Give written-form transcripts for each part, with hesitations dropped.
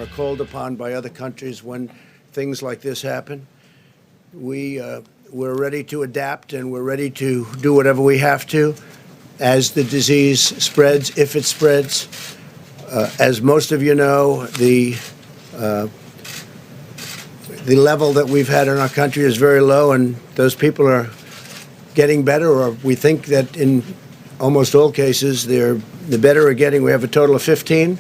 are called upon by other countries when things like this happen. We're ready to adapt, and we're ready to do whatever we have to as the disease spreads, if it spreads. As most of you know, the level that we've had in our country is very low, and those people are getting better, or we think that in almost all cases, the better are getting. We have a total of 15.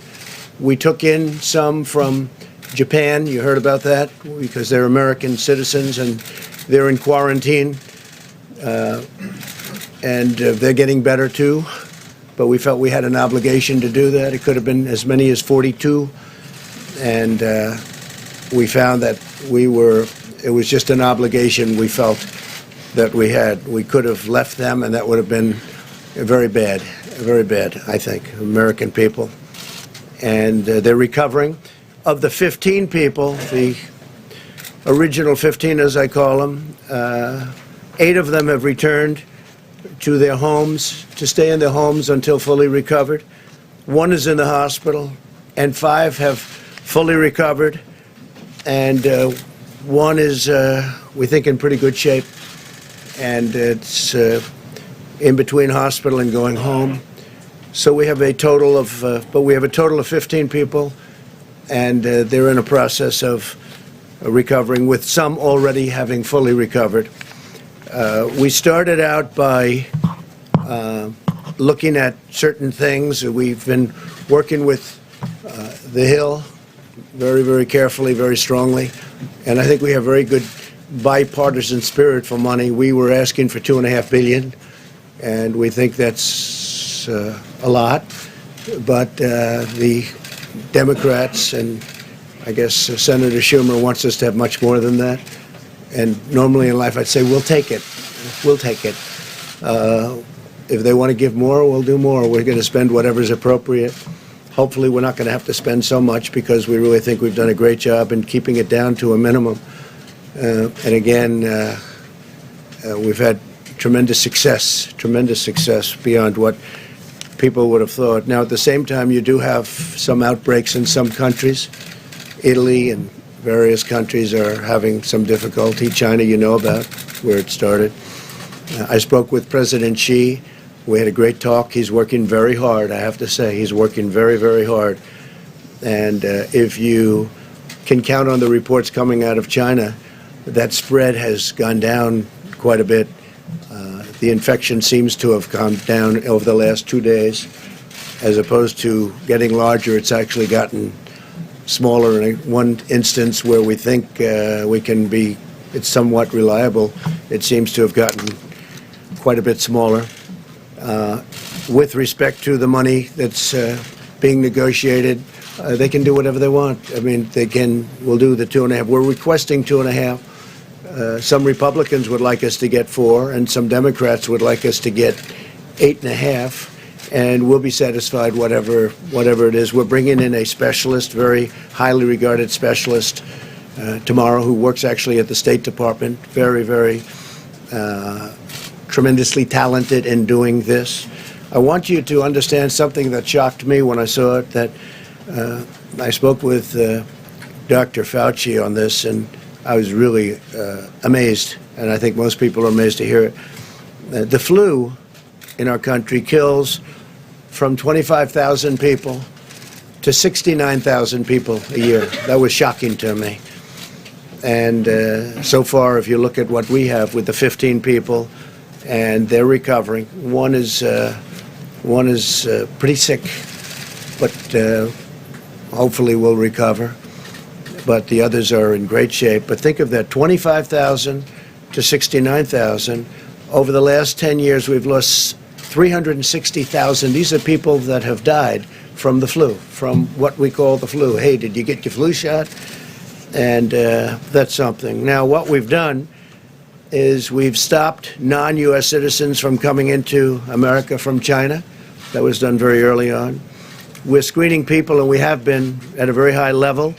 We took in some from Japan. You heard about that, because they're American citizens and they're in quarantine. And they're getting better too. But we felt we had an obligation to do that. It could have been as many as 42. And we found that it was just an obligation we felt that we had. We could have left them, and that would have been very bad, I think, American people. And they're recovering. Of the 15 people, the original 15, as I call them, 8 of them have returned to their homes, to stay in their homes until fully recovered. 1 is in the hospital, and 5 have fully recovered. And 1 is, we think, in pretty good shape. And it's in between hospital and going home. So we have a total of, 15 people, and they're in a process of recovering, with some already having fully recovered. We started out by looking at certain things. We've been working with the Hill very, very carefully, very strongly, and I think we have very good bipartisan spirit for money. We were asking for $2.5 billion, and we think that's a lot, but the Democrats and I guess Senator Schumer wants us to have much more than that. And normally in life I'd say, we'll take it. We'll take it. If they want to give more, we'll do more. We're going to spend whatever's appropriate. Hopefully we're not going to have to spend so much, because we really think we've done a great job in keeping it down to a minimum. And again, we've had tremendous success beyond what people would have thought. Now, at the same time, you do have some outbreaks in some countries. Italy and various countries are having some difficulty. China, you know about where it started. I spoke with President Xi. We had a great talk. He's working very hard, I have to say. He's working very, very hard. And if you can count on the reports coming out of China, that spread has gone down quite a bit. The infection seems to have gone down over the last 2 days. As opposed to getting larger, it's actually gotten smaller. In one instance where we think it's somewhat reliable, it seems to have gotten quite a bit smaller. With respect to the money that's being negotiated, they can do whatever they want. I mean, we'll do the 2.5. We're requesting 2.5. Some Republicans would like us to get 4, and some Democrats would like us to get 8.5. And we'll be satisfied whatever it is. We're bringing in a specialist, very highly regarded specialist, tomorrow, who works actually at the State Department. Very, very tremendously talented in doing this. I want you to understand something that shocked me when I saw it. That I spoke with Dr. Fauci on this, and I was really amazed. And I think most people are amazed to hear it. The flu in our country kills from 25,000 people to 69,000 people a year. That was shocking to me. And so far, if you look at what we have with the 15 people, and they're recovering. One is pretty sick, but hopefully will recover. But the others are in great shape. But think of that, 25,000 to 69,000. Over the last 10 years, we've lost 360,000. These are people that have died from the flu, from what we call the flu. Hey, did you get your flu shot? And that's something. Now, what we've done is we've stopped non-U.S. citizens from coming into America from China. That was done very early on. We're screening people, and we have been at a very high level,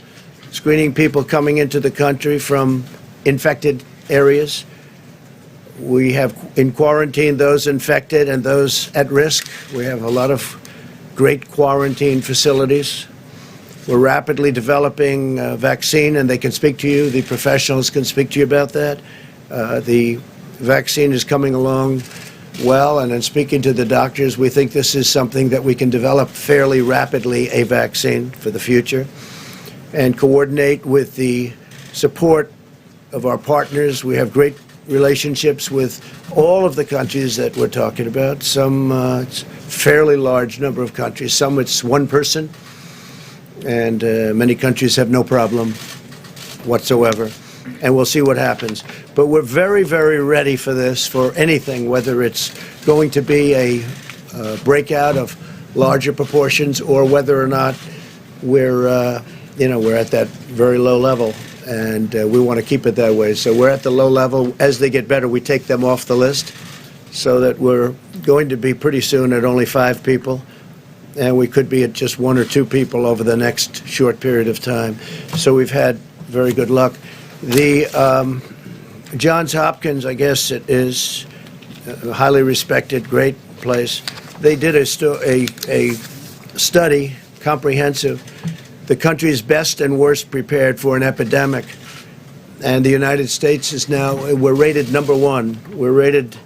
screening people coming into the country from infected areas. We have in quarantine those infected and those at risk. We have a lot of great quarantine facilities. We're rapidly developing a vaccine, and they can speak to you. The professionals can speak to you about that. The vaccine is coming along well, and in speaking to the doctors, we think this is something that we can develop fairly rapidly, a vaccine for the future, and coordinate with the support of our partners. We have great relationships with all of the countries that we're talking about. Some it's a fairly large number of countries. Some it's one person, and many countries have no problem whatsoever. And we'll see what happens. But we're very, very ready for this, for anything, whether it's going to be a breakout of larger proportions or whether or not we're at that very low level. And we want to keep it that way. So we're at the low level. As they get better, we take them off the list, so that we're going to be pretty soon at only 5 people. And we could be at just 1 or 2 people over the next short period of time. So we've had very good luck. The Johns Hopkins, I guess it is a highly respected, great place. They did a study, comprehensive, the country's best and worst prepared for an epidemic. And the United States is now, we're rated number 1. We're rated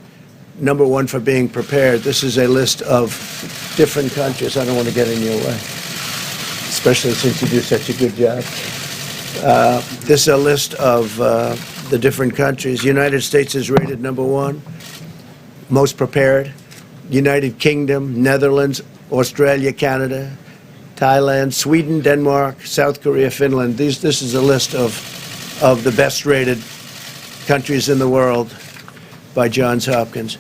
number 1 for being prepared. This is a list of different countries. I don't want to get in your way, especially since you do such a good job. This is a list of the different countries. United States is rated number 1, most prepared. United Kingdom, Netherlands, Australia, Canada, Thailand, Sweden, Denmark, South Korea, Finland. This is a list of the best rated countries in the world by Johns Hopkins.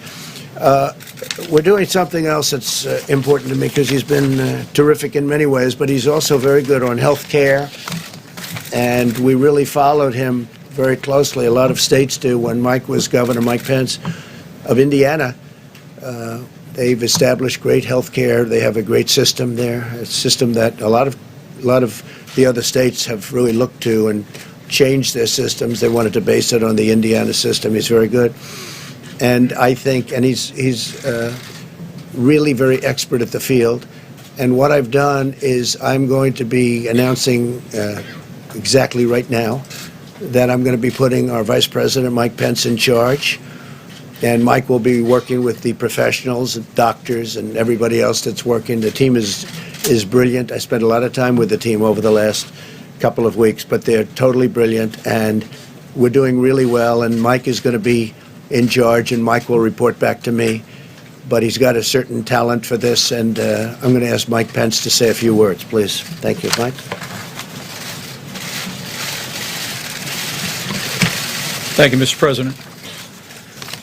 We're doing something else that's important to me, because he's been terrific in many ways, but he's also very good on health care. And we really followed him very closely. A lot of states do. When Mike was governor, Mike Pence of Indiana, they've established great health care. They have a great system there, a system that a lot of the other states have really looked to and changed their systems. They wanted to base it on the Indiana system. He's very good. And I think, and he's really very expert at the field. And what I've done is I'm going to be announcing exactly right now that I'm going to be putting our Vice President, Mike Pence, in charge. And Mike will be working with the professionals, doctors, and everybody else that's working. The team is brilliant. I spent a lot of time with the team over the last couple of weeks, but they're totally brilliant, and we're doing really well. And Mike is going to be in charge, and Mike will report back to me. But he's got a certain talent for this, and I'm going to ask Mike Pence to say a few words, please. Thank you, Mike. Thank you, Mr. President.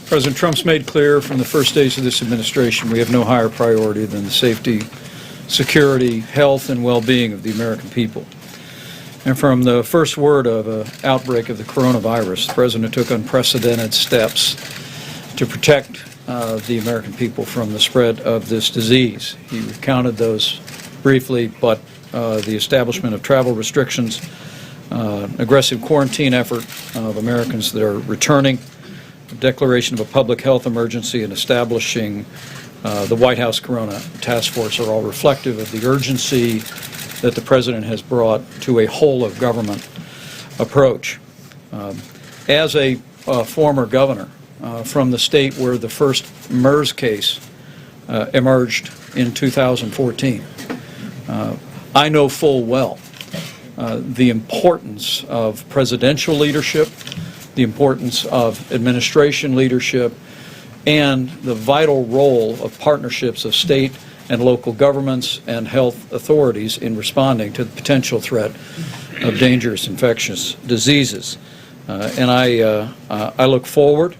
President Trump's made clear from the first days of this administration we have no higher priority than the safety, security, health, and well-being of the American people. And from the first word of an outbreak of the coronavirus, the President took unprecedented steps to protect the American people from the spread of this disease. He recounted those briefly, but the establishment of travel restrictions, aggressive quarantine effort of Americans that are returning, the declaration of a public health emergency, and establishing the White House Corona Task Force are all reflective of the urgency that the President has brought to a whole-of-government approach. As a former governor from the state where the first MERS case emerged in 2014, I know full well the importance of presidential leadership, the importance of administration leadership, and the vital role of partnerships of state and local governments and health authorities in responding to the potential threat of dangerous infectious diseases. And I look forward,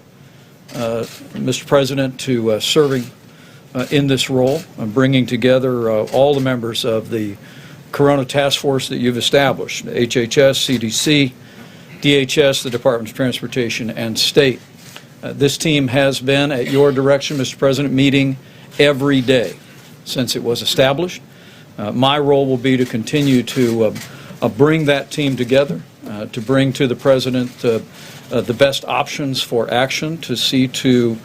Mr. President, to serving in this role, bringing together all the members of the Corona Task Force that you've established, HHS, CDC, DHS, the Department of Transportation, and State. This team has been, at your direction, Mr. President, meeting every day since it was established. My role will be to continue to bring that team together, to bring to the President the best options for action to see to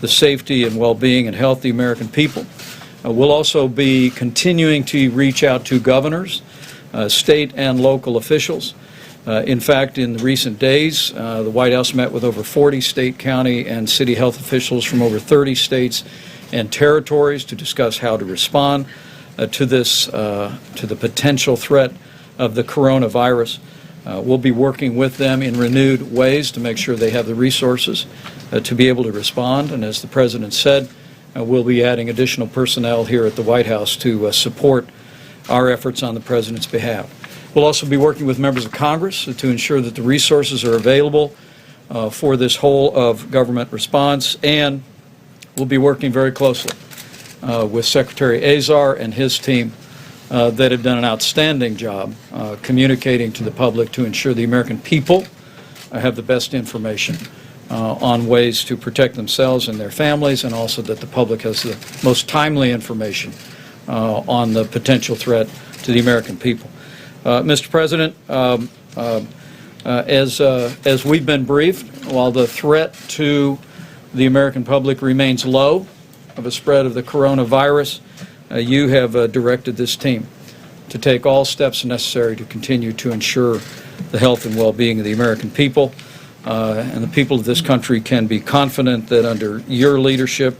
the safety and well-being and health of the American people. We'll also be continuing to reach out to governors state and local officials. In fact, in the recent days, the White House met with over 40 state, county, and city health officials from over 30 states and territories to discuss how to respond to the potential threat of the coronavirus. We'll be working with them in renewed ways to make sure they have the resources to be able to respond. And as the President said, we'll be adding additional personnel here at the White House to support our efforts on the President's behalf. We'll also be working with members of Congress to ensure that the resources are available for this whole of government response, and we'll be working very closely with Secretary Azar and his team that have done an outstanding job communicating to the public to ensure the American people have the best information on ways to protect themselves and their families, and also that the public has the most timely information on the potential threat to the American people. Mr. President, as we've been briefed, while the threat to the American public remains low of a spread of the coronavirus, you have directed this team to take all steps necessary to continue to ensure the health and well-being of the American people. And the people of this country can be confident that under your leadership,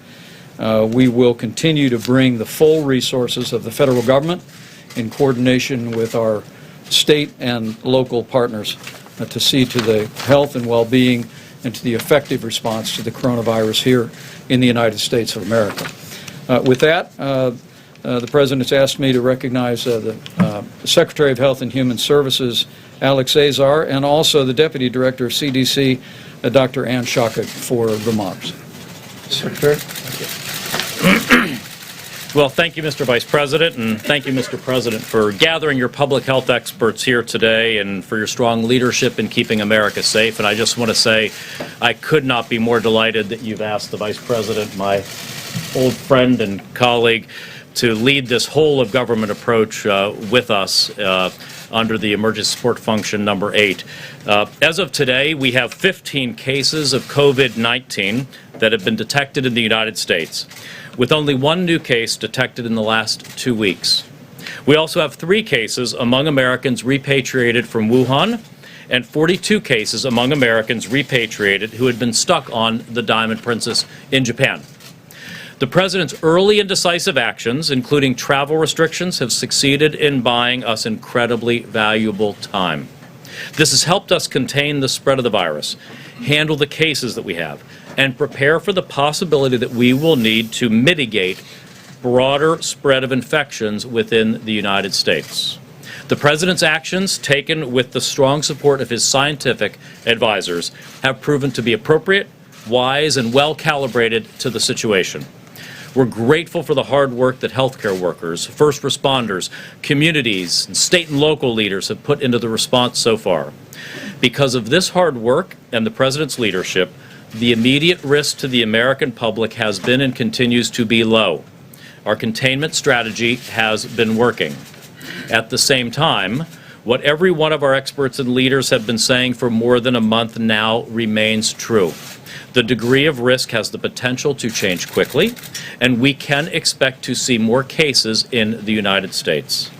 we will continue to bring the full resources of the federal government in coordination with our state and local partners to see to the health and well-being and to the effective response to the coronavirus here in the United States of America. With that, the President has asked me to recognize the Secretary of Health and Human Services, Alex Azar, and also the Deputy Director of CDC, Dr. Ann Shaka, for remarks. Secretary. Well, thank you, Mr. Vice President, and thank you, Mr. President, for gathering your public health experts here today and for your strong leadership in keeping America safe. And I just want to say I could not be more delighted that you've asked the Vice President, my old friend and colleague, to lead this whole of government approach with us under the Emergency Support Function number 8. As of today, we have 15 cases of COVID-19 that have been detected in the United States, with only one new case detected in the last 2 weeks. We also have 3 cases among Americans repatriated from Wuhan and 42 cases among Americans repatriated who had been stuck on the Diamond Princess in Japan. The President's early and decisive actions, including travel restrictions, have succeeded in buying us incredibly valuable time. This has helped us contain the spread of the virus, handle the cases that we have, and prepare for the possibility that we will need to mitigate broader spread of infections within the United States. The President's actions, taken with the strong support of his scientific advisors, have proven to be appropriate, wise, and well calibrated to the situation. We're grateful for the hard work that healthcare workers, first responders, communities, and state and local leaders have put into the response so far. Because of this hard work and the President's leadership, the immediate risk to the American public has been and continues to be low. Our containment strategy has been working. At the same time, what every one of our experts and leaders have been saying for more than a month now remains true. The degree of risk has the potential to change quickly, and we can expect to see more cases in the United States.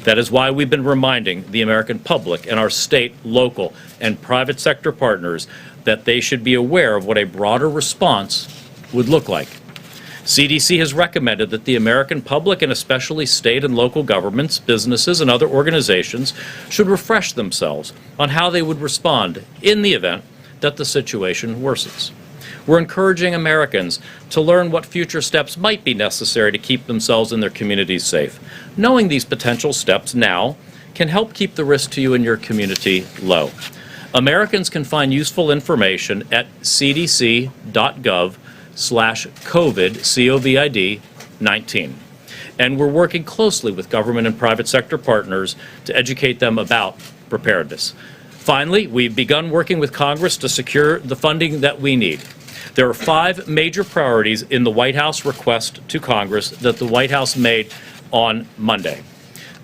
That is why we've been reminding the American public and our state, local, and private sector partners that they should be aware of what a broader response would look like. CDC has recommended that the American public, and especially state and local governments, businesses, and other organizations, should refresh themselves on how they would respond in the event that the situation worsens. We're encouraging Americans to learn what future steps might be necessary to keep themselves and their communities safe. Knowing these potential steps now can help keep the risk to you and your community low. Americans can find useful information at cdc.gov/COVID, COVID-19. And we're working closely with government and private sector partners to educate them about preparedness. Finally, we've begun working with Congress to secure the funding that we need. There are 5 major priorities in the White House request to Congress that the White House made on Monday.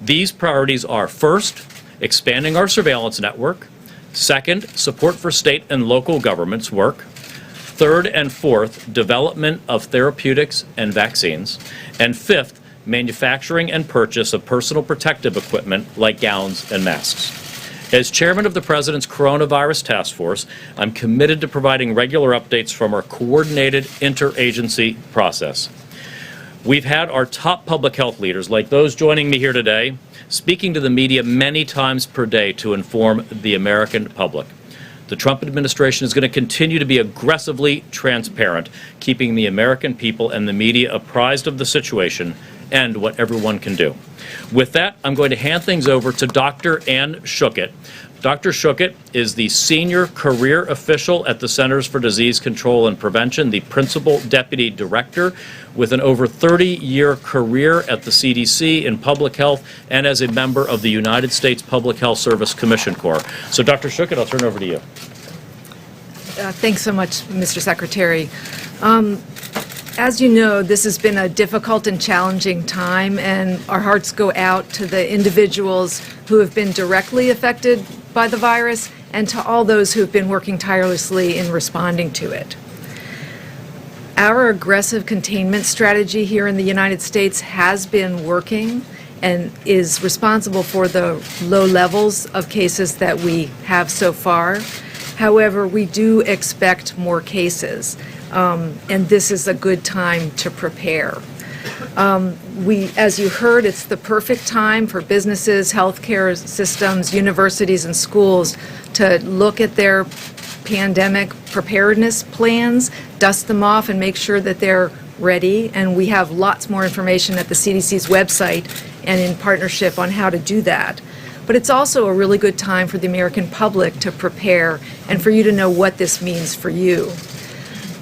These priorities are: first, expanding our surveillance network; second, support for state and local governments work; third and fourth, development of therapeutics and vaccines; and fifth, manufacturing and purchase of personal protective equipment like gowns and masks. As chairman of the President's Coronavirus Task Force, I'm committed to providing regular updates from our coordinated interagency process. We've had our top public health leaders, like those joining me here today, speaking to the media many times per day to inform the American public. The Trump administration is going to continue to be aggressively transparent, keeping the American people and the media apprised of the situation and what everyone can do. With that, I'm going to hand things over to Dr. Ann Schuchat. Dr. Schuchat is the senior career official at the Centers for Disease Control and Prevention, the principal deputy director, with an over 30-year career at the CDC in public health and as a member of the United States Public Health Service Commission Corps. So, Dr. Schuchat, I'll turn it over to you. Thanks so much, Mr. Secretary. As you know, this has been a difficult and challenging time, and our hearts go out to the individuals who have been directly affected by the virus and to all those who have been working tirelessly in responding to it. Our aggressive containment strategy here in the United States has been working and is responsible for the low levels of cases that we have so far. However, we do expect more cases, and this is a good time to prepare. As you heard, it's the perfect time for businesses, healthcare systems, universities, and schools to look at their pandemic preparedness plans, dust them off, and make sure that they're ready. And we have lots more information at the CDC's website and in partnership on how to do that. But it's also a really good time for the American public to prepare and for you to know what this means for you.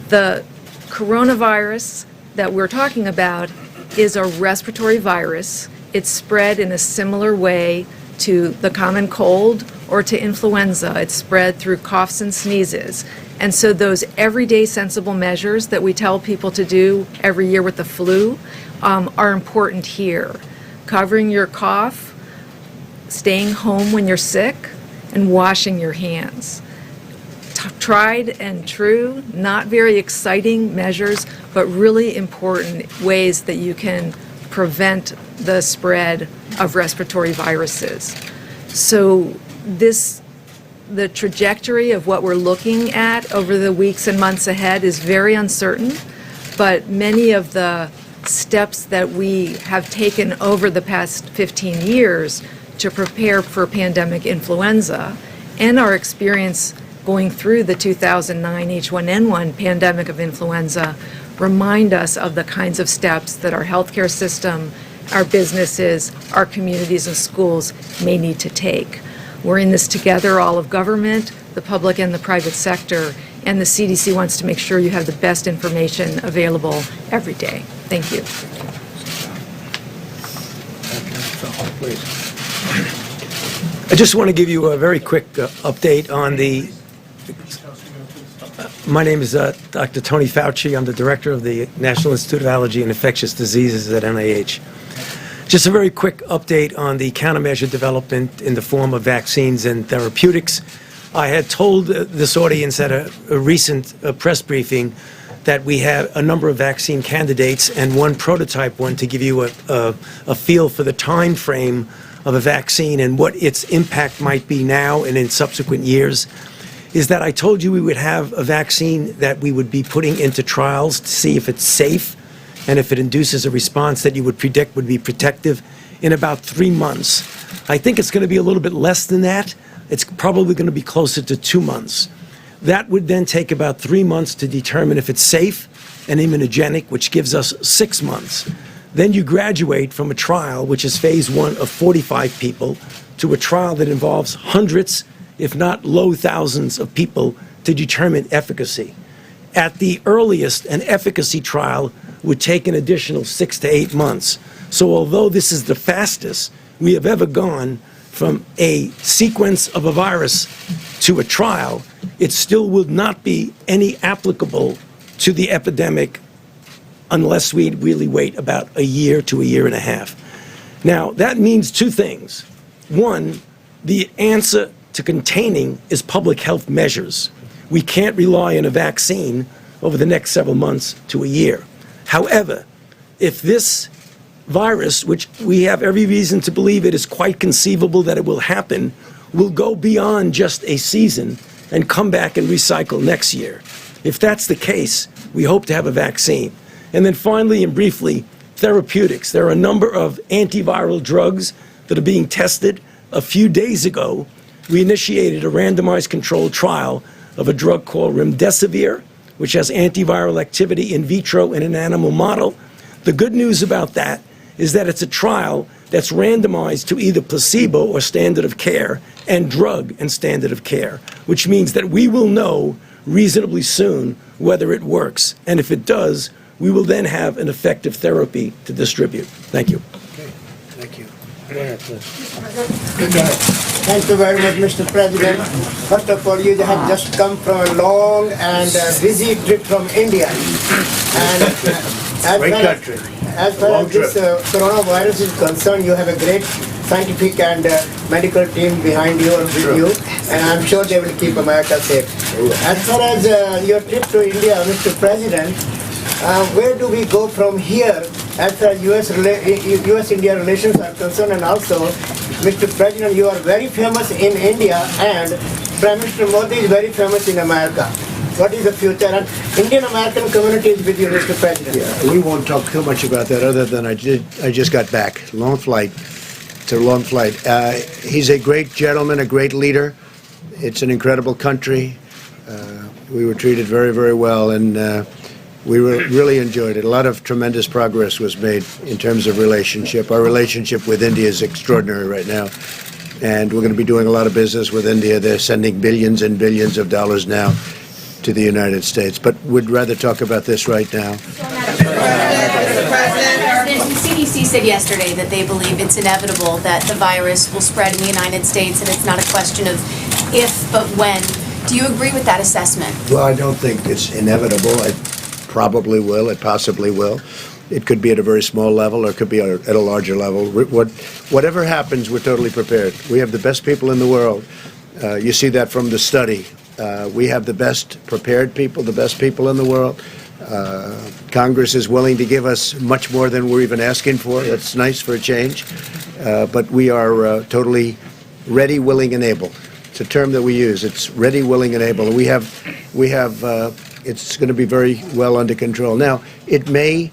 The coronavirus that we're talking about is a respiratory virus. It's spread in a similar way to the common cold or to influenza. It's spread through coughs and sneezes. And so those everyday sensible measures that we tell people to do every year with the flu are important here. Covering your cough, staying home when you're sick, and washing your hands. Tried and true, not very exciting measures, but really important ways that you can prevent the spread of respiratory viruses. So the trajectory of what we're looking at over the weeks and months ahead is very uncertain, but many of the steps that we have taken over the past 15 years to prepare for pandemic influenza and our experience going through the 2009 H1N1 pandemic of influenza remind us of the kinds of steps that our healthcare system, our businesses, our communities and schools may need to take. We're in this together, all of government, the public and the private sector, and the CDC wants to make sure you have the best information available every day. Thank you. I just want to give you a very quick update on the. My name is Dr. Tony Fauci. I'm the director of the National Institute of Allergy and Infectious Diseases at NIH. Just a very quick update on the countermeasure development in the form of vaccines and therapeutics. I had told this audience at a recent press briefing that we have a number of vaccine candidates and one prototype one to give you a feel for the time frame of a vaccine and what its impact might be now and in subsequent years, is that I told you we would have a vaccine that we would be putting into trials to see if it's safe and if it induces a response that you would predict would be protective in about 3 months. I think it's going to be a little bit less than that. It's probably going to be closer to 2 months. That would then take about 3 months to determine if it's safe and immunogenic, which gives us 6 months. Then you graduate from a trial, which is phase 1 of 45 people, to a trial that involves hundreds, if not low thousands of people to determine efficacy. At the earliest, an efficacy trial would take an additional 6 to 8 months. So although this is the fastest we have ever gone from a sequence of a virus to a trial, it still would not be any applicable to the epidemic unless we really wait about a year to a year and a half. Now, that means 2 things. One, the answer to containing is public health measures. We can't rely on a vaccine over the next several months to a year. However, if this virus, which we have every reason to believe it is quite conceivable that it will happen, will go beyond just a season and come back and recycle next year. If that's the case, we hope to have a vaccine. And then finally and briefly, therapeutics. There are a number of antiviral drugs that are being tested. A few days ago, we initiated a randomized controlled trial of a drug called remdesivir, which has antiviral activity in vitro in an animal model. The good news about that is that it's a trial that's randomized to either placebo or standard of care and drug and standard of care, which means that we will know reasonably soon whether it works. And if it does, we will then have an effective therapy to distribute. Thank you. Okay, thank you. Go ahead, please. Thank you very much, Mr. President. First of all, you have just come from a long and busy trip from India. And Great country. As far Long as this coronavirus is concerned, you have a great scientific and medical team behind you or with you, and I'm sure they will keep America safe. As far as your trip to India, Mr. President, where do we go from here as far as US-India relations are concerned? And also, Mr. President, you are very famous in India, and Prime Minister Modi is very famous in America. What is the future? And Indian-American community is with you, Mr. President. Yeah, we won't talk too much about that other than I just got back. Long flight. It's a long flight. He's a great gentleman, a great leader. It's an incredible country. We were treated very, very well, and we really enjoyed it. A lot of tremendous progress was made in terms of relationship. Our relationship with India is extraordinary right now, and we're going to be doing a lot of business with India. They're sending billions and billions of dollars now to the United States, but we'd rather talk about this right now. The CDC said yesterday that they believe it's inevitable that the virus will spread in the United States, and it's not a question of if, but when. Do you agree with that assessment? Well, I don't think it's inevitable. It probably will. It possibly will. It could be at a very small level, or it could be at a larger level. Whatever happens, we're totally prepared. We have the best people in the world. You see that from the study. We have the best prepared people, the best people in the world. Congress is willing to give us much more than we're even asking for. That's nice for a change. But we are totally ready, willing, and able. It's a term that we use. It's ready, willing, and able. We have. It's going to be very well under control. Now, it may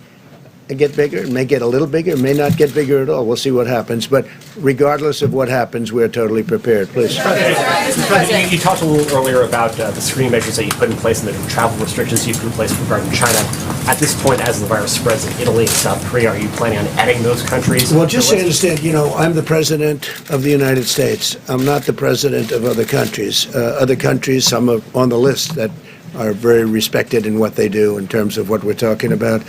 get bigger. It may get a little bigger. It may not get bigger at all. We'll see what happens. But regardless of what happens, we're totally prepared. Please. Mr. President, you talked a little earlier about the screening measures that you put in place and the travel restrictions you put in place regarding China. At this point, as the virus spreads in Italy and South Korea, are you planning on adding those countries? Well, just so you understand, I'm the President of the United States. I'm not the President of other countries. Other countries, some are on the list that are very respected in what they do in terms of what we're talking about.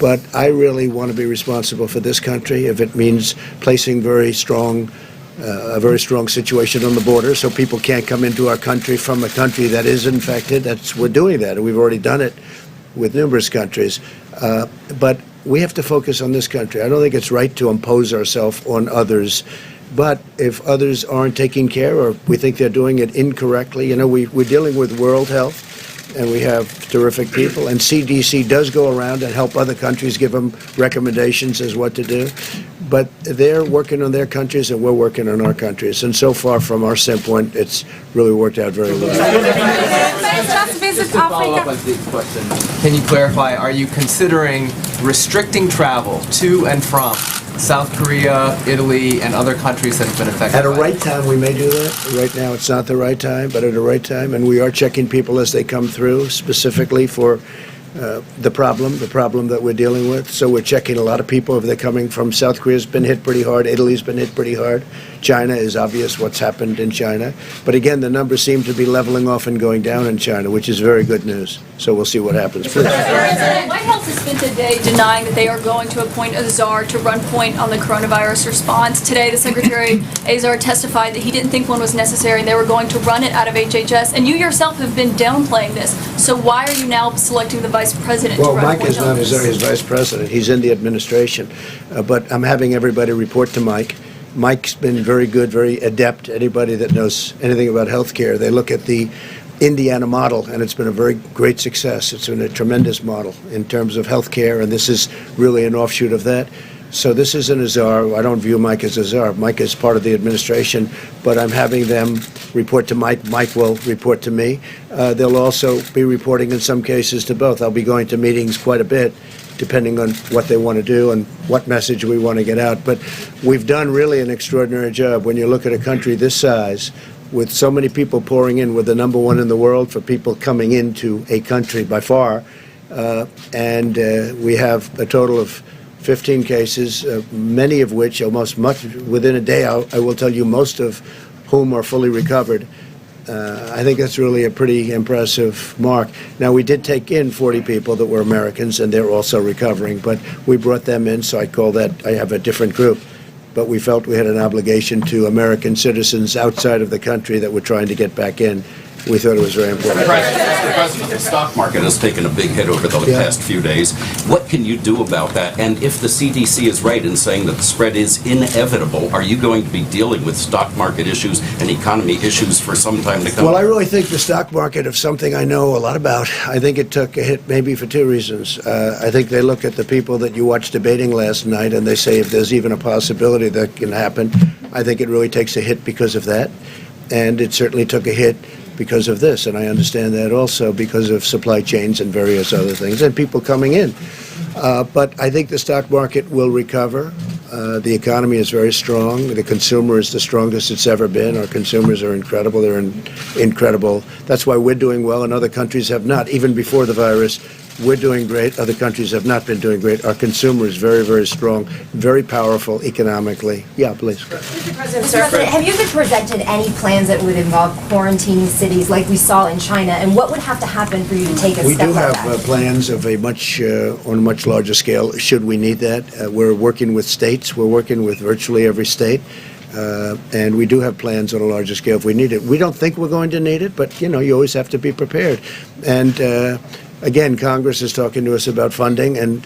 But I really want to be responsible for this country if it means placing a very strong situation on the border so people can't come into our country from a country that is infected. We're doing that, and we've already done it with numerous countries. But we have to focus on this country. I don't think it's right to impose ourselves on others. But if others aren't taking care, or we think they're doing it incorrectly, we're dealing with World Health, and we have terrific people, and CDC does go around and help other countries, give them recommendations as what to do. But they're working on their countries, and we're working on our countries. And so far, from our standpoint, it's really worked out very well. Just to follow up on Steve's question, can you clarify, are you considering restricting travel to and from South Korea, Italy, and other countries that have been affected At a by right time, we may do that. Right now, it's not the right time, but at a right time. And we are checking people as they come through, specifically for the problem that we're dealing with. So we're checking a lot of people if they're coming from South Korea's been hit pretty hard. Italy's been hit pretty hard. China is obvious what's happened in China. But again, the numbers seem to be leveling off and going down in China, which is very good news. So we'll see what happens. Please. President, White House has spent today denying that they are going to appoint a czar to run point on the coronavirus response. Today, the Secretary Azar testified that he didn't think one was necessary and they were going to run it out of HHS. And you yourself have been downplaying this. So why are you now selecting the Vice President to run Well, Mike point is on not this? his Vice President. He's in the administration. But I'm having everybody report to Mike. Mike's been very good, very adept. Anybody that knows anything about healthcare, they look at the Indiana model, and it's been a very great success. It's been a tremendous model in terms of healthcare, and this is really an offshoot of that. So this isn't a czar. I don't view Mike as a czar. Mike is part of the administration, but I'm having them report to Mike. Mike will report to me. They'll also be reporting in some cases to both. I'll be going to meetings quite a bit, depending on what they want to do and what message we want to get out. But we've done really an extraordinary job. When you look at a country this size, with so many people pouring in, we're the number one in the world for people coming into a country by far. And we have a total of 15 cases, many of which, almost much within a day, I will tell you, most of whom are fully recovered. I think that's really a pretty impressive mark. Now, we did take in 40 people that were Americans, and they're also recovering, but we brought them in, so I have a different group. But we felt we had an obligation to American citizens outside of the country that were trying to get back in. We thought it was very important. Mr. President, the stock market has taken a big hit over the past few days. What can you do about that? And if the CDC is right in saying that the spread is inevitable, are you going to be dealing with stock market issues and economy issues for some time to come? Well, I really think the stock market is something I know a lot about. I think it took a hit maybe for two reasons. I think they look at the people that you watched debating last night and they say if there's even a possibility that can happen. I think it really takes a hit because of that. And it certainly took a hit because of this, and I understand that also because of supply chains and various other things, and people coming in. But I think the stock market will recover. The economy is very strong. The consumer is the strongest it's ever been. Our consumers are incredible. They're incredible. That's why we're doing well, and other countries have not. Even before the virus, we're doing great. Other countries have not been doing great. Our consumer is very, very strong, very powerful economically. Yeah, please. Mr. President, have you been presented any plans that would involve quarantining cities like we saw in China, and what would have to happen for you to take a We step do like have that? plans of a much on a much larger scale, should we need that. We're working with states. We're working with virtually every state. And we do have plans on a larger scale if we need it. We don't think we're going to need it, but, you always have to be prepared. And again, Congress is talking to us about funding, and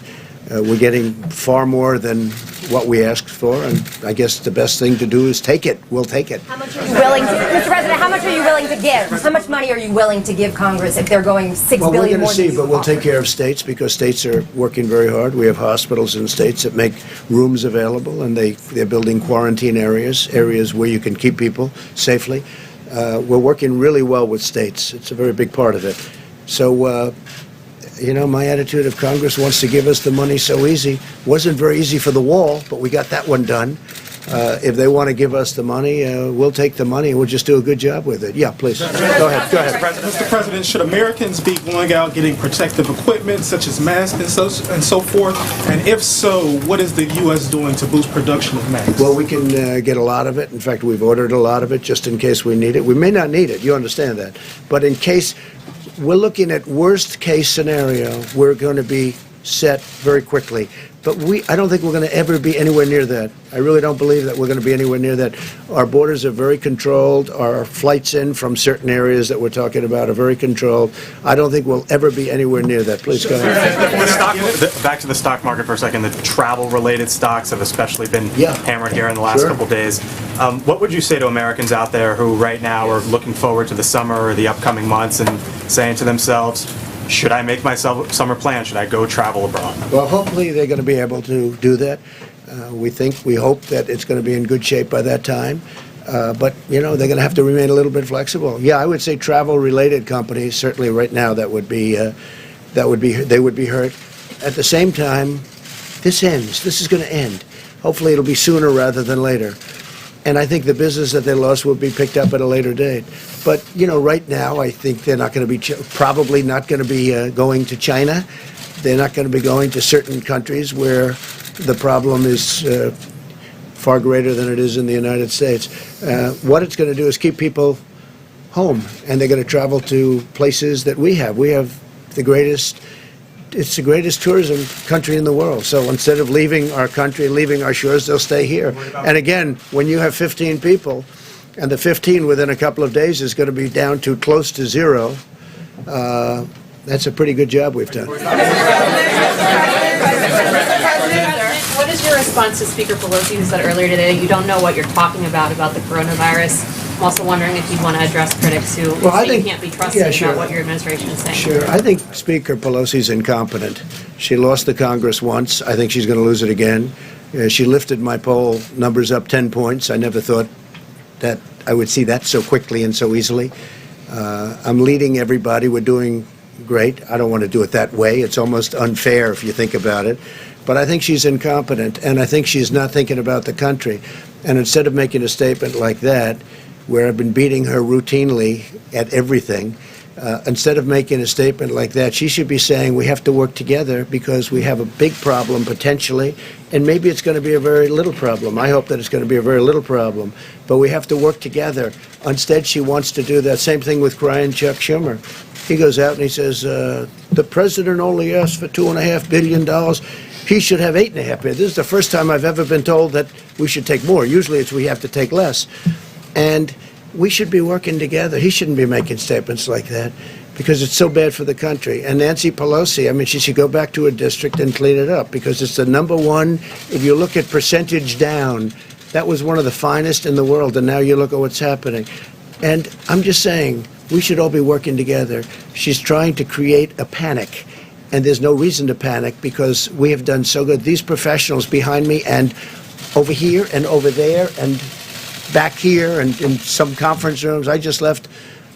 we're getting far more than what we asked for, and I guess the best thing to do is take it. We'll take it. How much are you willing to, Mr. President, how much are you willing to give? How much money are you willing to give Congress if they're going $6 Well, billion we're more going to see, than but you we'll offer? take care of states because states are working very hard. We have hospitals in states that make rooms available, and they're building quarantine areas where you can keep people safely. We're working really well with states. It's a very big part of it. So, my attitude if Congress wants to give us the money so easy, wasn't very easy for the wall, but we got that one done. If they want to give us the money, we'll take the money and we'll just do a good job with it. Yeah, please. Go ahead. Mr. President, should Americans be going out getting protective equipment such as masks and so forth? And if so, what is the U.S. doing to boost production of masks? Well, we can get a lot of it. In fact, we've ordered a lot of it just in case we need it. We may not need it. You understand that. But in case we're looking at worst case scenario, we're going to be set very quickly. But I don't think we're going to ever be anywhere near that. I really don't believe that we're going to be anywhere near that. Our borders are very controlled. Our flights in from certain areas that we're talking about are very controlled. I don't think we'll ever be anywhere near that. Please go ahead. Back to the stock market for a second. The travel-related stocks have especially been hammered here in the last couple days. What would you say to Americans out there who right now are looking forward to the summer or the upcoming months and saying to themselves, should I make my summer plan? Should I go travel abroad? Well, hopefully they're going to be able to do that. We hope that it's going to be in good shape by that time. But, they're going to have to remain a little bit flexible. Yeah, I would say travel-related companies, certainly right now, they would be hurt. At the same time, this ends. This is going to end. Hopefully it'll be sooner rather than later. And I think the business that they lost will be picked up at a later date. But, right now, I think they're not going to be, probably not going to be going to China. They're not going to be going to certain countries where the problem is far greater than it is in the United States. What it's going to do is keep people home, and they're going to travel to places that we have. We have it's the greatest tourism country in the world. So instead of leaving our country, leaving our shores, they'll stay here. And again, when you have 15 people, and the 15 within a couple of days is going to be down to close to zero, that's a pretty good job we've done. What is your response to Speaker Pelosi, who said earlier today that you don't know what you're talking about the coronavirus? I'm also wondering if you'd want to address critics who say you can't be trusted about what your administration is saying. Sure. I think Speaker Pelosi's incompetent. She lost the Congress once. I think she's going to lose it again. She lifted my poll numbers up 10 points. I never thought that I would see that so quickly and so easily. I'm leading everybody. We're doing great. I don't want to do it that way. It's almost unfair if you think about it. But I think she's incompetent, and I think she's not thinking about the country. And instead of making a statement like that, where I've been beating her routinely at everything, instead of making a statement like that, she should be saying we have to work together because we have a big problem potentially, and maybe it's going to be a very little problem. I hope that it's going to be a very little problem, but we have to work together. Instead, she wants to do that same thing with crying Chuck Schumer. He goes out and he says, the president only asked for $2.5 billion. He should have $8.5 billion. This is the first time I've ever been told that we should take more. Usually it's we have to take less. And we should be working together. He shouldn't be making statements like that because it's so bad for the country. And Nancy Pelosi, I mean, she should go back to her district and clean it up because it's the number one. If you look at percentage down, that was one of the finest in the world. And now you look at what's happening. And I'm just saying, we should all be working together. She's trying to create a panic. And there's no reason to panic because we have done so good. These professionals behind me and over here and over there and back here and in some conference rooms. I just left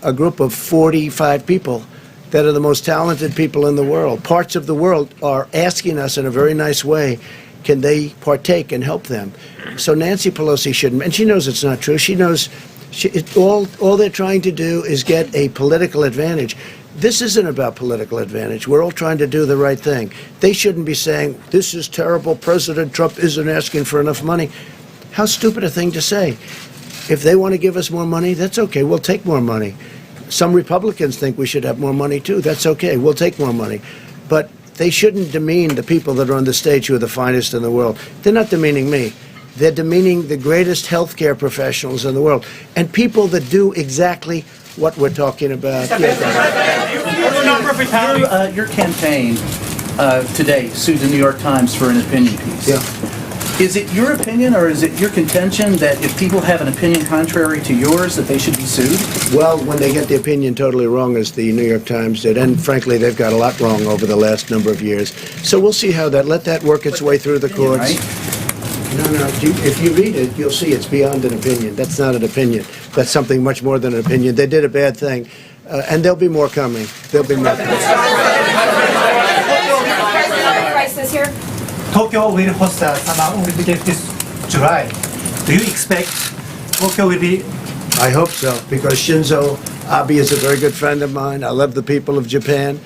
a group of 45 people that are the most talented people in the world. Parts of the world are asking us in a very nice way, can they partake and help them? So Nancy Pelosi shouldn't, and she knows it's not true. She knows all they're trying to do is get a political advantage. This isn't about political advantage. We're all trying to do the right thing. They shouldn't be saying, this is terrible, President Trump isn't asking for enough money. How stupid a thing to say. If they want to give us more money, that's okay. We'll take more money. Some Republicans think we should have more money, too. That's okay. We'll take more money. But they shouldn't demean the people that are on the stage who are the finest in the world. They're not demeaning me. They're demeaning the greatest healthcare professionals in the world and people that do exactly what we're talking about. Your campaign today sued the New York Times for an opinion piece. Yeah. Is it your opinion or is it your contention that if people have an opinion contrary to yours that they should be sued? Well, when they get the opinion totally wrong, as the New York Times did, and frankly, they've got a lot wrong over the last number of years. So we'll see how let that work its way through the courts. No. If you read it, you'll see it's beyond an opinion. That's not an opinion. That's something much more than an opinion. They did a bad thing, and there'll be more coming. There'll be more coming. Crisis here. Tokyo will host the Summer Olympics this July. Do you expect Tokyo will be? I hope so, because Shinzo Abe is a very good friend of mine. I love the people of Japan,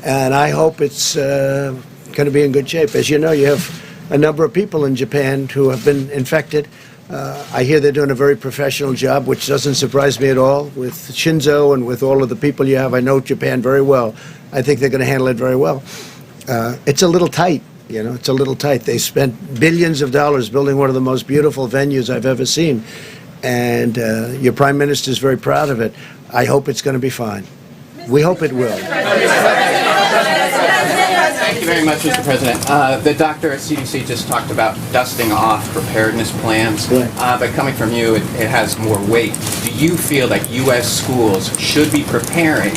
and I hope it's going to be in good shape. As you know, you have a number of people in Japan who have been infected. I hear they're doing a very professional job, which doesn't surprise me at all. With Shinzo and with all of the people you have, I know Japan very well. I think they're going to handle it very well. It's a little tight. You know, it's a little tight. They spent billions of dollars building one of the most beautiful venues I've ever seen. And your Prime Minister is very proud of it. I hope it's going to be fine. We hope it will. Thank you very much, Mr. President. The doctor at CDC just talked about dusting off preparedness plans. But coming from you, it has more weight. Do you feel that U.S. schools should be preparing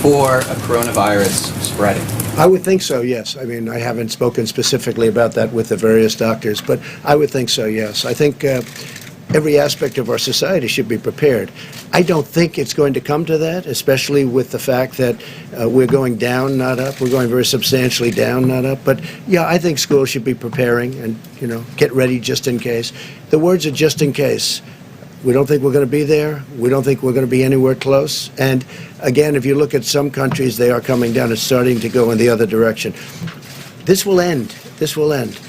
for a coronavirus spreading? I would think so, yes. I mean, I haven't spoken specifically about that with the various doctors, but I would think so, yes. I think every aspect of our society should be prepared. I don't think it's going to come to that, especially with the fact that we're going down, not up. We're going very substantially down, not up. But, yeah, I think schools should be preparing and, you know, get ready just in case. The words are just in case. We don't think we're going to be there. We don't think we're going to be anywhere close. And again, if you look at some countries, they are coming down. It's starting to go in the other direction. This will end. This will end.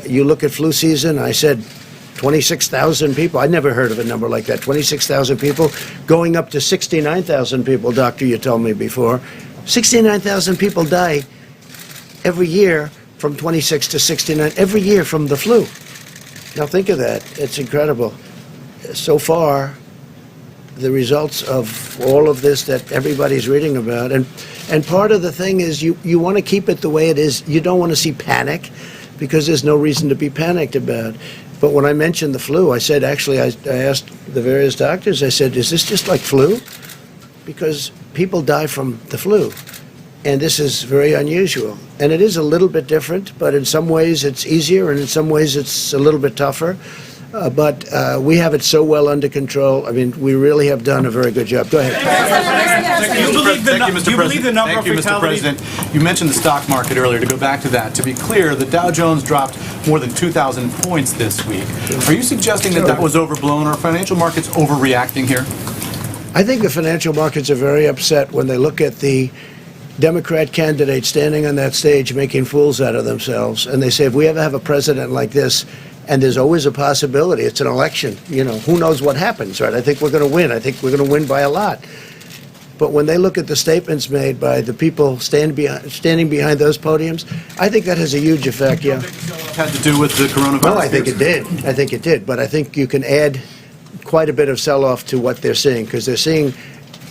You look at flu season, I said 26,000 people. I never heard of a number like that. 26,000 people going up to 69,000 people, doctor, you told me before. 69,000 people die every year from 26 to 69, every year from the flu. Now think of that. It's incredible. So far, the results of all of this that everybody's reading about, and part of the thing is you want to keep it the way it is. You don't want to see panic because there's no reason to be panicked about. But when I mentioned the flu, I said, actually, I asked the various doctors, I said, is this just like flu? Because people die from the flu. and this is very unusual. And it is a little bit different, but in some ways it's easier, and in some ways it's a little bit tougher. But we have it so well under control. I mean, we really have done a very good job. Go ahead. Do you believe the number of fatalities? Thank you, Mr. President. You mentioned the stock market earlier. To go back to that, to be clear, the Dow Jones dropped more than 2,000 points this week. Are you suggesting that that was overblown? Are financial markets overreacting here? I think the financial markets are very upset when they look at the Democrat candidate standing on that stage making fools out of themselves, and they say, if we ever have a president like this, and there's always a possibility, it's an election, you know, who knows what happens, right? I think we're going to win. I think we're going to win by a lot. But when they look at the statements made by the people standing behind those podiums, I think that has a huge effect, yeah. Had to do with the coronavirus? No, I think it did. I think it did. But I think you can add quite a bit of sell-off to what they're seeing, because they're seeing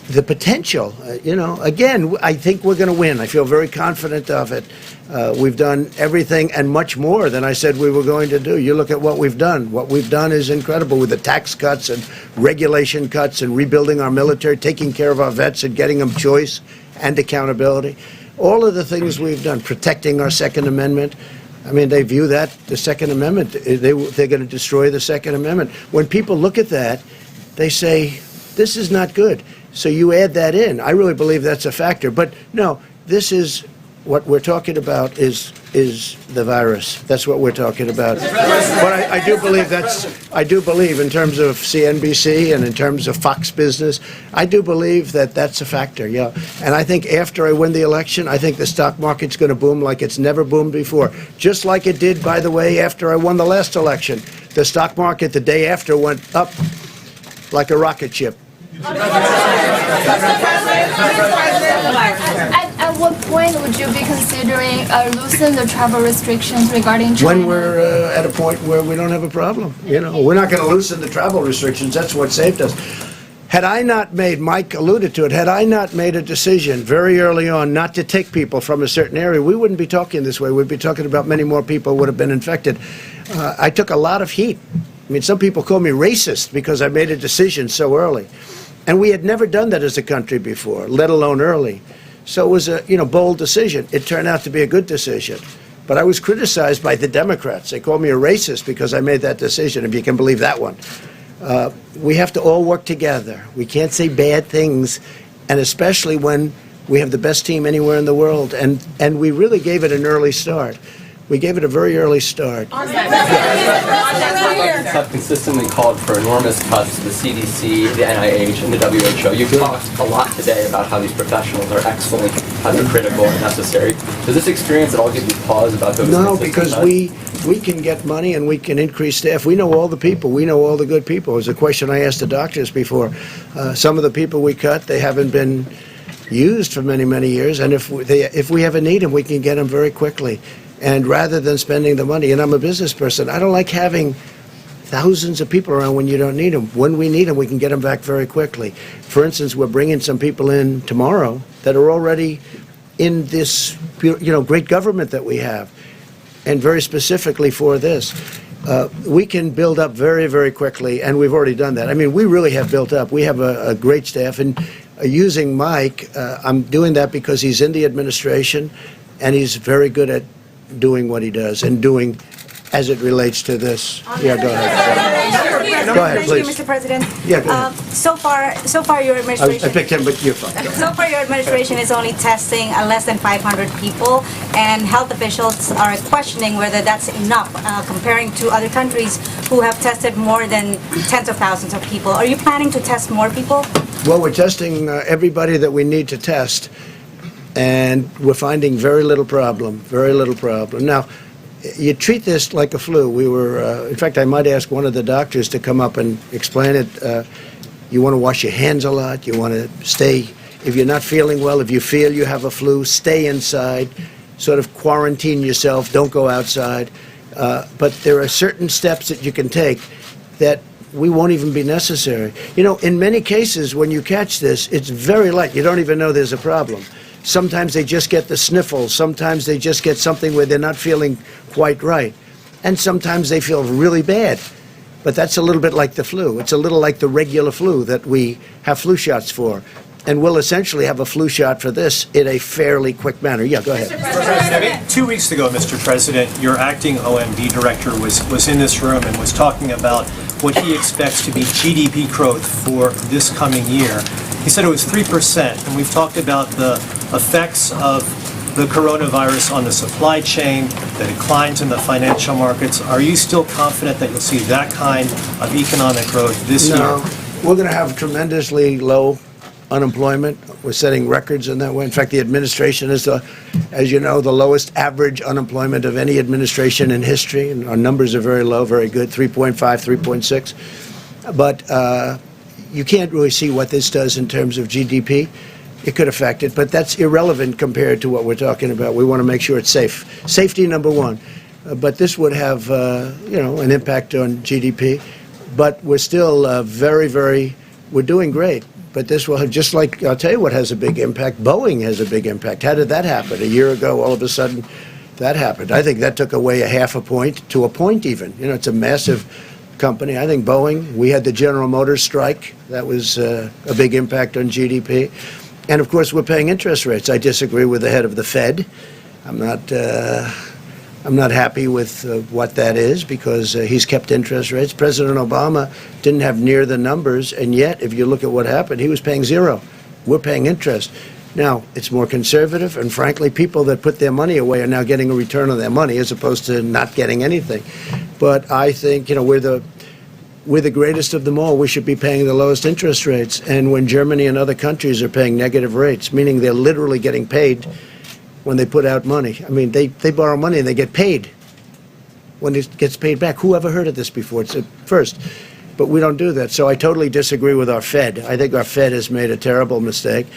the potential. Again, I think we're going to win. I feel very confident of it. We've done everything and much more than I said we were going to do. You look at what we've done. What we've done is incredible, with the tax cuts and regulation cuts and rebuilding our military, taking care of our vets and getting them choice and accountability. All of the things we've done, protecting our Second Amendment. I mean, they view that, the Second Amendment, they're going to destroy the Second Amendment. When people look at that, they say, this is not good. So you add that in. I really believe that's a factor. But no, this is what we're talking about is the virus. That's what we're talking about. But I do believe in terms of CNBC and in terms of Fox Business, I do believe that that's a factor, yeah. And I think after I win the election, I think the stock market's going to boom like it's never boomed before. Just like it did, by the way, after I won the last election. The stock market the day after went up like a rocket ship. At what point would you be considering loosening the travel restrictions regarding China? When we're at a point where we don't have a problem. You know, we're not going to loosen the travel restrictions. That's what saved us. Had I not made, Mike alluded to it, had I not made a decision very early on not to take people from a certain area, we wouldn't be talking this way. We'd be talking about many more people would have been infected. I took a lot of heat. I mean, some people call me racist because I made a decision so early. And we had never done that as a country before, let alone early. So it was a bold decision. It turned out to be a good decision. But I was criticized by the Democrats. They called me a racist because I made that decision, if you can believe that one. We have to all work together. We can't say bad things, and especially when we have the best team anywhere in the world. And we really gave it an early start. We gave it a very early start. Republicans have consistently called for enormous cuts to the CDC, the NIH, and the WHO. You've talked a lot today about how these professionals are excellent, how they're critical and necessary. Does this experience at all give you pause about those? No, because we can get money and we can increase staff. We know all the people. We know all the good people. It was a question I asked the doctors before. Some of the people we cut, they haven't been used for many, many years. And if we ever need them, we can get them very quickly. And rather than spending the money, and I'm a business person, I don't like having thousands of people around when you don't need them. When we need them, we can get them back very quickly. For instance, we're bringing some people in tomorrow that are already in this, great government that we have, and very specifically for this. We can build up very, very quickly, and we've already done that. I mean, we really have built up. We have a great staff, and using Mike, I'm doing that because he's in the administration, and he's very good at doing what he does and doing as it relates to this. Yeah, go ahead. Go ahead, please. Thank you, Mr. President. Yeah, go ahead. So far your administration... I picked him, but you're fine. So far your administration is only testing less than 500 people, and health officials are questioning whether that's enough, comparing to other countries who have tested more than tens of thousands of people. Are you planning to test more people? Well, we're testing everybody that we need to test, and we're finding very little problem. Now, you treat this like a flu. We were, in fact, I might ask one of the doctors to come up and explain it. You want to wash your hands a lot. You want to stay, if you're not feeling well, if you feel you have a flu, stay inside, sort of quarantine yourself, don't go outside. But there are certain steps that you can take that we won't even be necessary. In many cases, when you catch this, it's very light. You don't even know there's a problem. Sometimes they just get the sniffles. Sometimes they just get something where they're not feeling quite right. And sometimes they feel really bad. But that's a little bit like the flu. It's a little like the regular flu that we have flu shots for. and we'll essentially have a flu shot for this in a fairly quick manner. Yeah, go ahead. President, 2 weeks ago, Mr. President, your acting OMB director was in this room and was talking about what he expects to be GDP growth for this coming year. He said it was 3%, and we've talked about the effects of the coronavirus on the supply chain, the declines in the financial markets. Are you still confident that you'll see that kind of economic growth this year? No, we're going to have tremendously low unemployment. We're setting records in that way. In fact, the administration is, as you know, the lowest average unemployment of any administration in history, and our numbers are very low, very good, 3.5, 3.6. But you can't really see what this does in terms of GDP. It could affect it, but that's irrelevant compared to what we're talking about. We want to make sure it's safe. Safety, number one. But this would have, an impact on GDP. But we're still we're doing great. But this will have, just like, I'll tell you what has a big impact. Boeing has a big impact. How did that happen? A year ago, all of a sudden, that happened. I think that took away a half a point to a point even. It's a massive company. I think Boeing, we had the General Motors strike. That was a big impact on GDP. And, of course, we're paying interest rates. I disagree with the head of the Fed. I'm not happy with what that is because he's kept interest rates. President Obama didn't have near the numbers, and yet, if you look at what happened, he was paying zero. We're paying interest. Now, it's more conservative, and frankly, people that put their money away are now getting a return on their money as opposed to not getting anything. But I think, we're the greatest of them all. We should be paying the lowest interest rates. And when Germany and other countries are paying negative rates, meaning they're literally getting paid when they put out money. I mean, they borrow money and they get paid when it gets paid back. Who ever heard of this before? It's a first. But we don't do that. So I totally disagree with our Fed. I think our Fed has made a terrible mistake,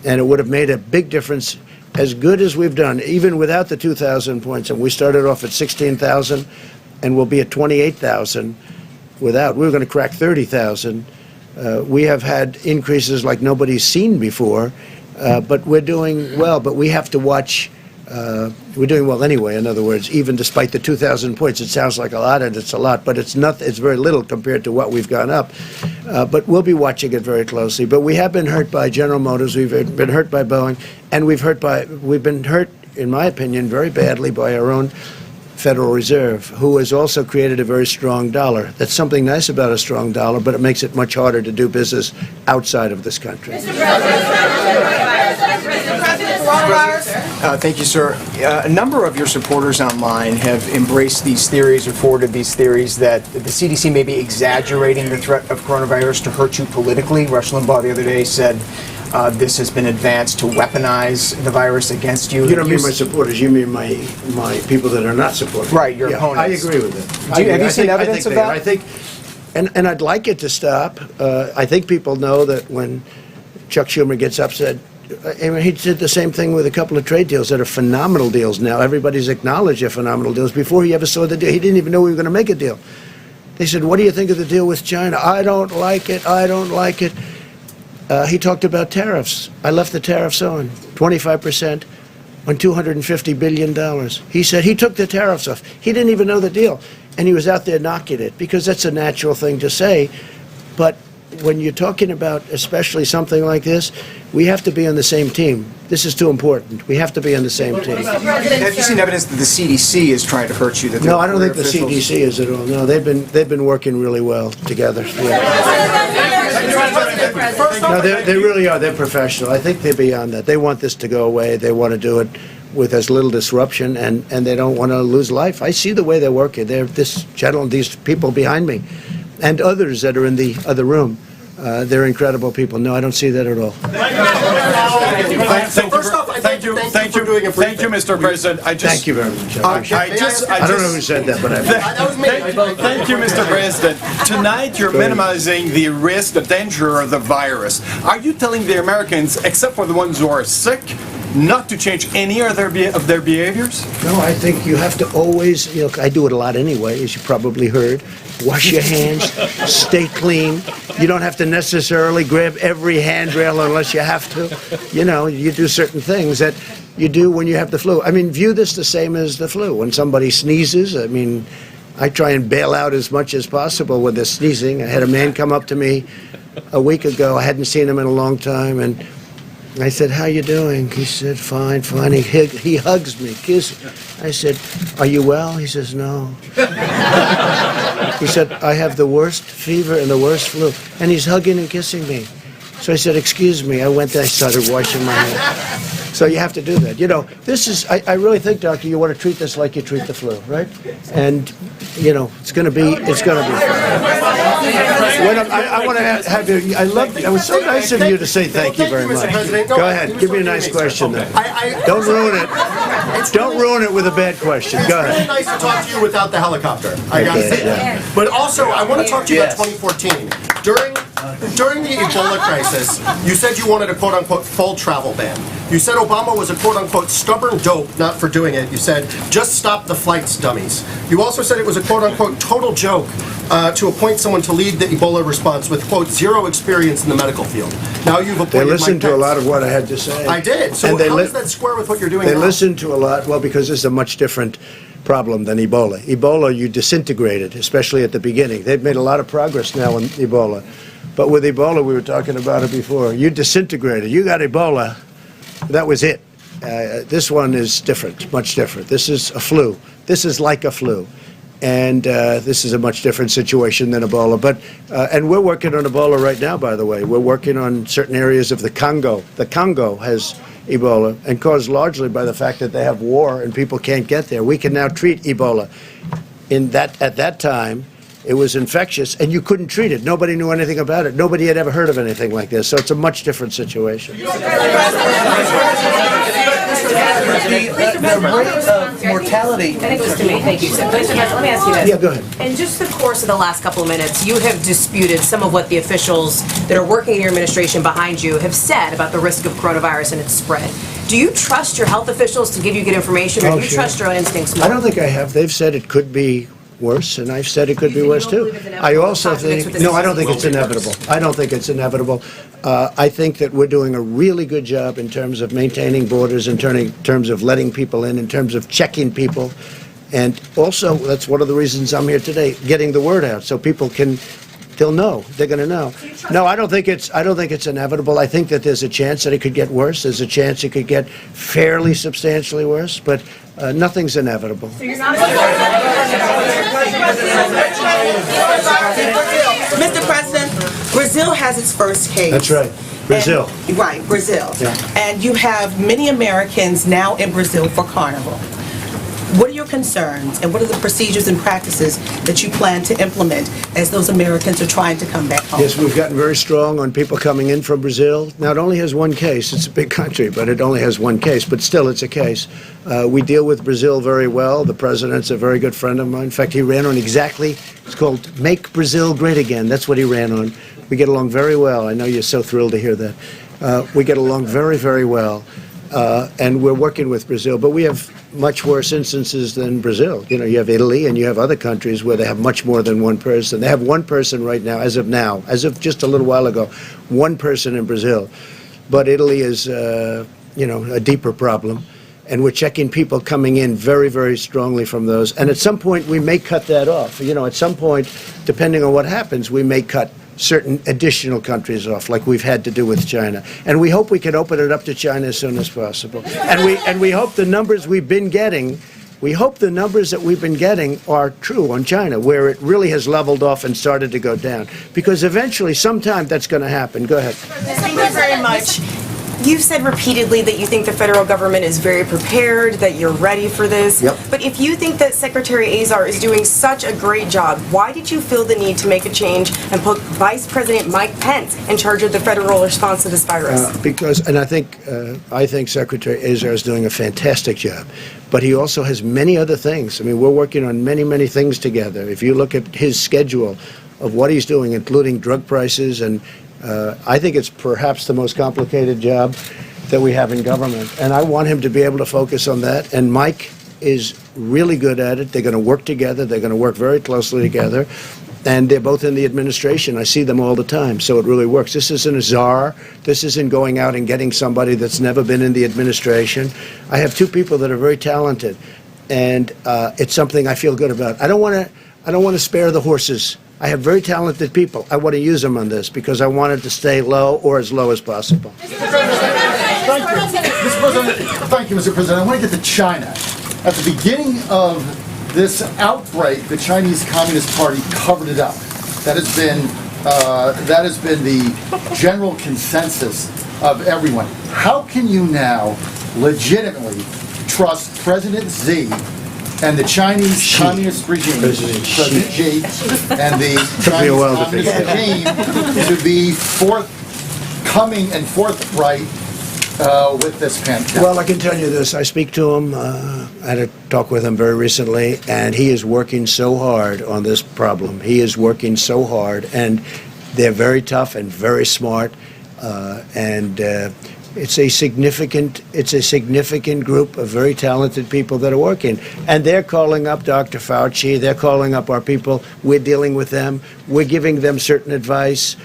and it would have made a big difference as good as we've done, even without the 2,000 points. And we started off at 16,000, and we'll be at 28,000 without. We were going to crack 30,000. We have had increases like nobody's seen before. But we're doing well, but we have to watch. We're doing well anyway, in other words, even despite the 2,000 points. It sounds like a lot, and it's a lot, but it's not. It's very little compared to what we've gone up. But we'll be watching it very closely. But we have been hurt by General Motors. We've been hurt by Boeing, and we've been hurt, in my opinion, very badly by our own Federal Reserve, who has also created a very strong dollar. That's something nice about a strong dollar, but it makes it much harder to do business outside of this country. Thank you, sir. A number of your supporters online have embraced these theories or forwarded these theories that the CDC may be exaggerating the threat of coronavirus to hurt you politically. Rush Limbaugh the other day said this has been advanced to weaponize the virus against you. You don't mean my supporters, you mean my people that are not supporters. Right, your opponents. I agree with it. Have you seen evidence of that? I think, and I'd like it to stop. I think people know that when Chuck Schumer gets upset, I mean, he did the same thing with a couple of trade deals that are phenomenal deals now. Everybody's acknowledged they're phenomenal deals. Before he ever saw the deal, he didn't even know we were going to make a deal. They said, what do you think of the deal with China? I don't like it. I don't like it. He talked about tariffs. I left the tariffs on, 25% on $250 billion. He said he took the tariffs off. He didn't even know the deal. And he was out there knocking it because that's a natural thing to say. But when you're talking about especially something like this, we have to be on the same team. This is too important. We have to be on the same team. Have you seen evidence that the CDC is trying to hurt you? No, I don't think the CDC is at all. No, they've been working really well together. No, they really are. They're professional. I think they're beyond that. They want this to go away. They want to do it with as little disruption, and they don't want to lose life. I see the way they're working. This gentleman, these people behind me, and others that are in the other room. They're incredible people. No, I don't see that at all. Thank you, Mr. President. Thank you very much. I don't know who said that, but Thank you, Mr. President. Tonight, you're minimizing the risk, the danger of the virus. Are you telling the Americans, except for the ones who are sick, not to change any of their behaviors? No, I think you have to always, I do it a lot anyway, as you probably heard. Wash your hands, stay clean. You don't have to necessarily grab every handrail unless you have to. You do certain things that you do when you have the flu. I mean, view this the same as the flu. When somebody sneezes, I mean, I try and bail out as much as possible when they're sneezing. I had a man come up to me a week ago. I hadn't seen him in a long time, and I said, how you doing? He said, fine, fine. He hugs me, kisses. I said, are you well? He says, no. He said, I have the worst fever and the worst flu. And he's hugging and kissing me. So I said, excuse me. I went there, I started washing my hands. So you have to do that. You know, this is, I really think, Doctor, you want to treat this like you treat the flu, right? And, you know, it's going to be fun. I want to have you, it was so nice of you to say thank you very much. Go ahead, give me a nice question then. Don't ruin it. Don't ruin it with a bad question. Go It's really ahead. nice to talk to you without the helicopter. I gotta say that. But also, I want to talk to you about 2014. During the Ebola crisis, you said you wanted a quote-unquote full travel ban. You said Obama was a quote-unquote stubborn dope, not for doing it. You said, just stop the flights, dummies. You also said it was a quote-unquote total joke to appoint someone to lead the Ebola response with, quote, zero experience in the medical field. Now you've appointed They listened Mike to a Pence. lot of what I had to say. I did. So And they how li- does that square with what you're doing They now? listened to a lot, well, because this is a much different problem than Ebola. Ebola, you disintegrated, especially at the beginning. They've made a lot of progress now in Ebola. But with Ebola, we were talking about it before, you disintegrated. You got Ebola, that was it. This one is different, much different. This is a flu. This is like a flu. And this is a much different situation than Ebola. But and we're working on Ebola right now, by the way. We're working on certain areas of the Congo. The Congo has Ebola, and caused largely by the fact that they have war and people can't get there. We can now treat Ebola. At that time, it was infectious, and you couldn't treat it. Nobody knew anything about it. Nobody had ever heard of anything like this. So it's a much different situation. The rate of mortality. I think it was to me. Thank you. So, Mr. President, let me ask you this. Yeah, go ahead. In just the course of the last couple of minutes, you have disputed some of what the officials that are working in your administration behind you have said about the risk of coronavirus and its spread. Do you trust your health officials to give you good information, or do you trust your own instincts more? I don't think I have. They've said it could be worse, and I've said it could be worse too. I also think, no, I don't think it's inevitable. I don't think it's inevitable. I think that we're doing a really good job in terms of maintaining borders, in terms of letting people in terms of checking people. And also, that's one of the reasons I'm here today, getting the word out so people they'll know. They're going to know. No, I don't think it's inevitable. I think that there's a chance that it could get worse. There's a chance it could get fairly substantially worse, but nothing's inevitable. Mr. President, Brazil has its first case. That's right. Brazil. Right, Brazil. Yeah. And you have many Americans now in Brazil for Carnival. What are your concerns, and what are the procedures and practices that you plan to implement as those Americans are trying to come back home? Yes, we've gotten very strong on people coming in from Brazil. Now, it only has one case. It's a big country, but it only has one case. But still, it's a case. We deal with Brazil very well. The president's a very good friend of mine. In fact, he ran on it's called Make Brazil Great Again. That's what he ran on. We get along very well. I know you're so thrilled to hear that. We get along very, very well. And we're working with Brazil. But we have much worse instances than Brazil. You know, you have Italy and you have other countries where they have much more than one person. They have one person right now, as of just a little while ago, one person in Brazil. But Italy is, a deeper problem. And we're checking people coming in very, very strongly from those. And at some point, we may cut that off. You know, at some point, depending on what happens, we may cut certain additional countries off, like we've had to do with China. And we hope we can open it up to China as soon as possible. And we hope the numbers we've been getting, are true on China, where it really has leveled off and started to go down. Because eventually, sometime, that's going to happen. Go ahead. Thank you very much. You've said repeatedly that you think the federal government is very prepared, that you're ready for this. Yep. But if you think that Secretary Azar is doing such a great job, why did you feel the need to make a change and put Vice President Mike Pence in charge of the federal response to this virus? I think Secretary Azar is doing a fantastic job. But he also has many other things. I mean, we're working on many, many things together. If you look at his schedule of what he's doing, including drug prices, and I think it's perhaps the most complicated job that we have in government. And I want him to be able to focus on that. And Mike is really good at it. They're going to work together. They're going to work very closely together. And they're both in the administration. I see them all the time, so it really works. This isn't a czar. This isn't going out and getting somebody that's never been in the administration. I have two people that are very talented, and it's something I feel good about. I don't want to spare the horses. I have very talented people. I want to use them on this because I want it to stay low or as low as possible. Mr. President, Thank you, Mr. President. I want to get to China. At the beginning of this outbreak, the Chinese Communist Party covered it up. That has been the general consensus of everyone. How can you now legitimately trust President Xi and the Chinese Communist regime, President Xi, and the Chinese Communist regime to be forthcoming and forthright with this pandemic? Well, I can tell you this. I speak to him. I had a talk with him very recently, and he is working so hard on this problem. He is working so hard, and they're very tough and very smart, and it's a significant group of very talented people that are working, and they're calling up Dr. Fauci. They're calling up our people. We're dealing with them. We're giving them certain advice.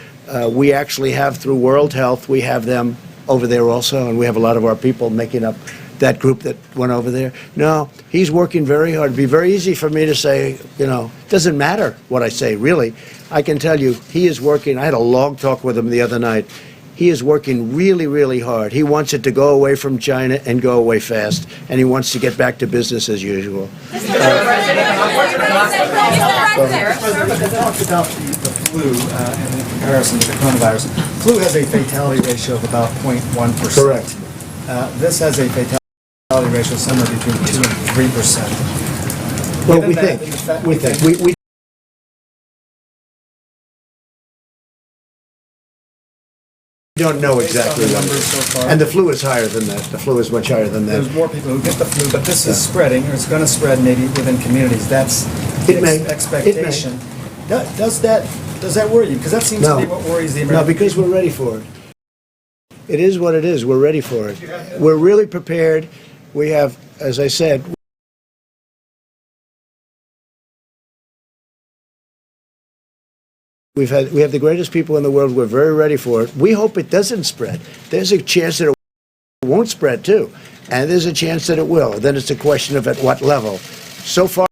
We actually have, through World Health, we have them over there also, and we have a lot of our people making up that group that went over there. No, he's working very hard. It'd be very easy for me to say, it doesn't matter what I say, really. I can tell you, he is working. I had a long talk with him the other night. He is working really, really hard. He wants it to go away from China and go away fast, and he wants to get back to business as usual. Because I talked about the flu and in comparison to the coronavirus. Flu has a fatality ratio of about 0.1%. Correct. This has a fatality ratio somewhere between 2 and 3%. Well, we think. We don't know exactly the what it numbers is. so far. And the flu is higher than that. The flu is much higher than that. There's more people who get the flu, but this is spreading, or it's going to spread maybe within communities. That's the expectation. Does that worry you? Because that seems to be what worries the American No, because we're ready for it. It is what it is. We're ready for it. We're really prepared. We have, as I said, we have the greatest people in the world. We're very ready for it. We hope it doesn't spread. There's a chance that it won't spread too, and there's a chance that it will. Then it's a question of at what level. So far,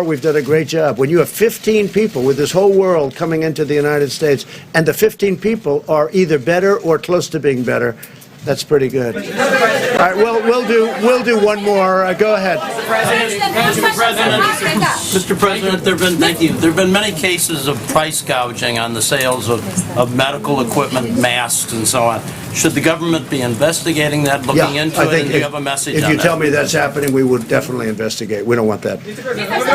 we've done a great job. When you have 15 people with this whole world coming into the United States, and the 15 people are either better or close to being better, that's pretty good. All right, we'll do one more. Go ahead. Mr. President, there have been many cases of price gouging on the sales of medical equipment, masks, and so on. Should the government be investigating that, looking into it, and do you have a message on that? If you tell me that's happening, we would definitely investigate. We don't want that. All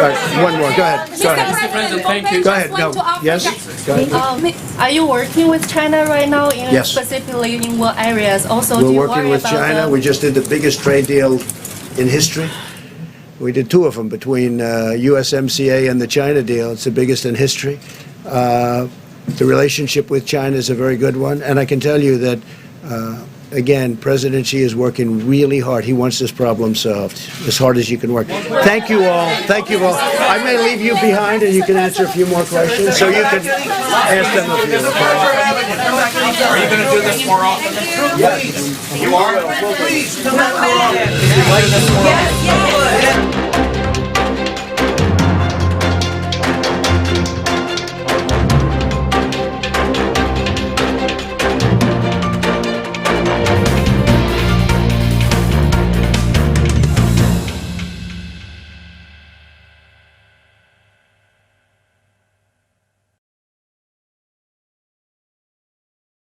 right, one more. Go ahead. Go ahead. Mr. President, thank you. Go ahead. No. Yes? Go ahead. Are you working with China right now, Yes. specifically in what areas? Also, We're working with China. We just did the biggest trade deal in history. We did two of them between USMCA and the China deal. It's the biggest in history. The relationship with China is a very good one, and I can tell you that, again, President Xi is working really hard. He wants this problem solved as hard as you can work. Thank you all. Thank you all. I may leave you behind, and you can answer a few more questions, so you can ask them a few. Are you going to do this more often? Yes. You are? Please, come on.